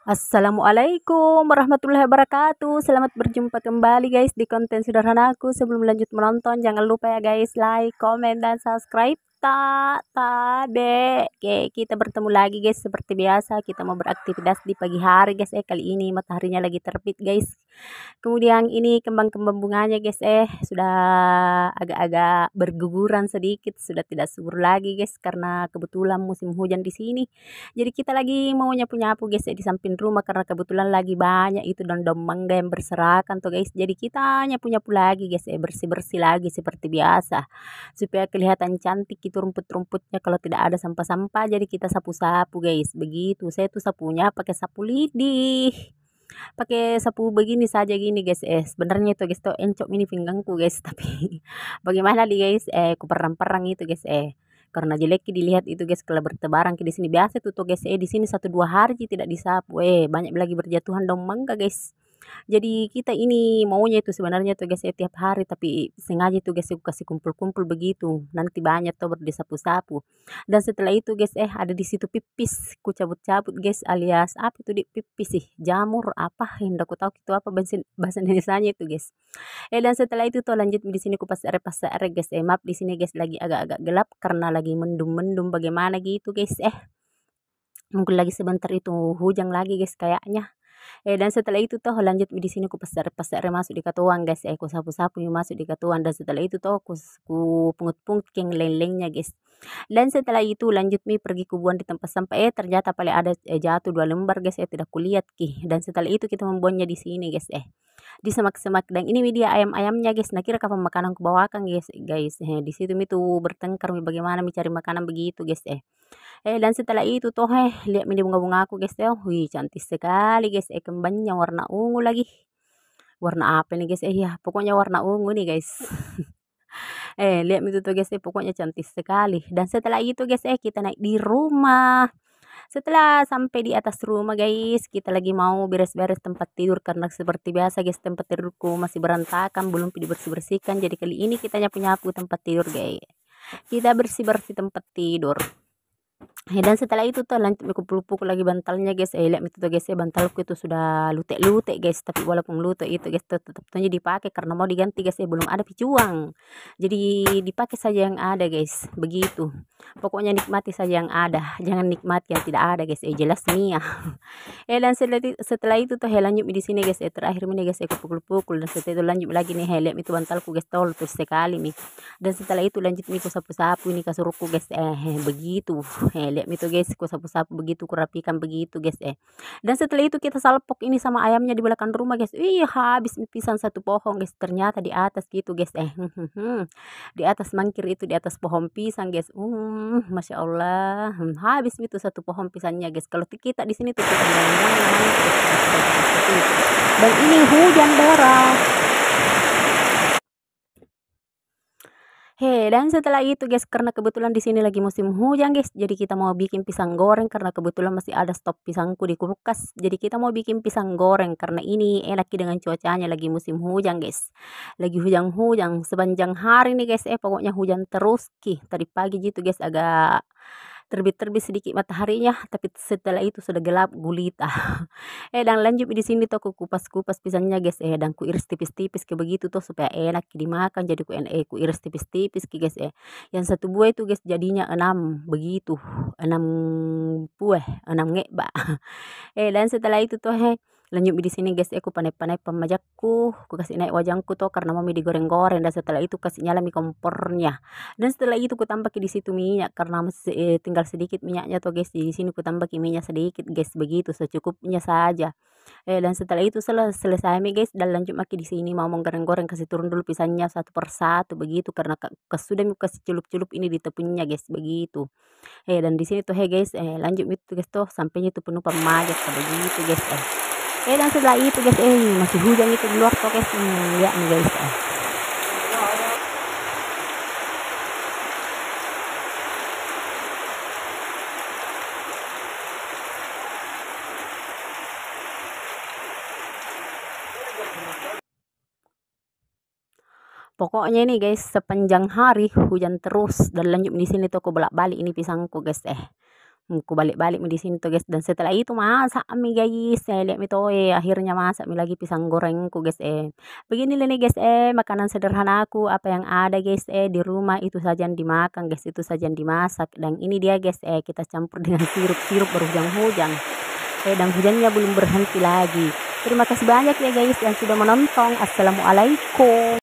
Assalamualaikum warahmatullahi wabarakatuh. Selamat berjumpa kembali guys di konten sederhanaku. Sebelum lanjut menonton, jangan lupa ya guys, like, komen, dan subscribe. Oke, kita bertemu lagi guys. Seperti biasa kita mau beraktivitas di pagi hari guys. Kali ini mataharinya lagi terbit guys. Kemudian ini kembang-kembang bunganya guys, sudah agak-agak berguguran sedikit, sudah tidak subur lagi guys karena kebetulan musim hujan di sini. Jadi kita lagi mau nyapu-nyapu guys, di samping rumah karena kebetulan lagi banyak itu daun-daun mangga yang berserakan tuh guys. Jadi kita nyapu-nyapu lagi guys, bersih-bersih lagi seperti biasa supaya kelihatan cantik itu rumput-rumputnya. Kalau tidak ada sampah-sampah jadi kita sapu-sapu guys. Begitu, saya tuh sapunya pakai sapu lidi, pakai sapu begini saja gini guys. Sebenarnya itu guys tuh encok mini pinggangku guys tapi bagaimana nih guys, ku perang-perang itu guys, karena jelek dilihat itu guys kalau bertebaran di sini. Biasa tuh guys, di sini 1-2 hari tidak disapu, banyak lagi berjatuhan daun mangga guys. Jadi kita ini maunya itu sebenarnya tuh guys, tiap hari, tapi sengaja tuh guys aku kasih kumpul-kumpul begitu. Nanti banyak tuh disapu-sapu. Dan setelah itu guys, ada di situ pipis. Ku cabut-cabut guys, alias apa itu di pipis sih? Jamur apa? Hendak ku tahu itu apa bahasa Indonesianya itu guys. Dan setelah itu tuh lanjut di sini ku pasare guys. Maaf di sini guys lagi agak-agak gelap karena lagi mendung-mendung bagaimana gitu guys. Mungkin lagi sebentar itu hujan lagi guys kayaknya. Dan setelah itu toh lanjut di sini ku pasar-pasar masuk di katuang guys, ku sapu-sapu yang masuk di katuang. Dan setelah itu toh ku pungut-pungut yang lelengnya guys. Dan setelah itu lanjut pergi ku buang di tempat sampah, ternyata paling ada jatuh 2 lembar guys, tidak kulihat ki. Dan setelah itu kita membuangnya di sini guys, di semak-semak. Dan ini dia ayam-ayamnya guys, nah kira kapan makanan ku bawakan guys. Di situ tuh bertengkar bagaimana cari makanan begitu guys. Dan setelah itu toh lihat bunga-bunga aku guys, wih cantik sekali guys, kembangnya warna ungu lagi. Warna apa nih guys, ya pokoknya warna ungu nih guys. Lihat itu tuh guys, pokoknya cantik sekali. Dan setelah itu guys, kita naik di rumah. Setelah sampai di atas rumah guys, kita lagi mau beres-beres tempat tidur karena seperti biasa guys tempat tidurku masih berantakan, belum dibersih-bersihkan. Jadi kali ini kita nyapu-nyapu tempat tidur guys. Kita bersih-bersih tempat tidur. Dan setelah itu tuh lanjut aku pukul lagi bantalnya guys. Lihat itu tuh guys, bantalku itu sudah lute-lute guys, tapi walaupun lute itu guys tetap dipakai karena mau diganti guys, belum ada picuang. Jadi dipakai saja yang ada guys, begitu. Pokoknya nikmati saja yang ada, jangan nikmati yang tidak ada guys. Jelas nih ya. Dan setelah itu tuh lanjut di sini guys, terakhir ini guys aku pukul-pukul. Dan setelah itu lanjut lagi nih, lihat itu bantalku guys, tol terus sekali nih. Dan setelah itu lanjut nih ku sapu-sapu ini kasurku guys, begitu. Lihat itu guys, ku sapu-sapu begitu, ku rapikan begitu guys. Dan setelah itu kita salpok ini sama ayamnya di belakang rumah guys. Habis pisang 1 pohon guys, ternyata di atas gitu guys. Di atas mangkir itu, di atas pohon pisang guys. Masya Allah, habis itu 1 pohon pisangnya guys. Kalau kita di sini tuh pisang dan ini hujan deras. Dan setelah itu guys, karena kebetulan di sini lagi musim hujan guys, jadi kita mau bikin pisang goreng karena kebetulan masih ada stok pisangku di kulkas. Jadi kita mau bikin pisang goreng karena ini enak dengan cuacanya lagi musim hujan guys. Lagi hujan-hujan sepanjang hari nih guys, pokoknya hujan terus ki. Tadi pagi gitu guys agak terbit-terbit sedikit mataharinya, tapi setelah itu sudah gelap gulita. Dan lanjut di sini tuh aku kupas-kupas pisangnya guys, dan ku iris tipis-tipis ke begitu tuh supaya enak dimakan. Jadi ku iris tipis-tipis ke guys. Yang 1 buah itu guys jadinya 6 begitu, 6 buah, 6 ngeba. Dan setelah itu tuh lanjut di sini guys, aku panai-panai pemajakku, ku kasih naik wajangku tuh karena mau digoreng-goreng. Dan setelah itu kasih nyala kompornya. Dan setelah itu ku tambah di situ minyak karena masih tinggal sedikit minyaknya tuh guys. Di sini ku tambah minyak sedikit guys, begitu secukupnya saja. Dan setelah itu selesai guys, dan lanjut di sini mau menggoreng-goreng, kasih turun dulu pisangnya 1 persatu begitu karena sudah kasih celup-celup ini di tepungnya guys, begitu. Dan di sini tuh guys, lanjut itu guys tuh sampainya itu penuh pemajak begitu guys. Dan setelah itu guys, masih hujan itu di luar tuh guys. Lihat nih guys. Pokoknya ini guys sepanjang hari hujan terus. Dan lanjut di sini tuh aku bolak-balik ini pisangku guys. Ku balik-balik mi di sini tuh guys, dan setelah itu masak mi guys, lihat mi tuh akhirnya masak mi lagi pisang gorengku guys. Beginilah nih guys, makanan sederhana aku, apa yang ada guys, di rumah itu saja yang dimakan guys, itu saja yang dimasak. Dan ini dia guys, kita campur dengan sirup-sirup baru hujan-hujan, dan hujannya belum berhenti lagi. Terima kasih banyak ya guys yang sudah menonton. Assalamualaikum.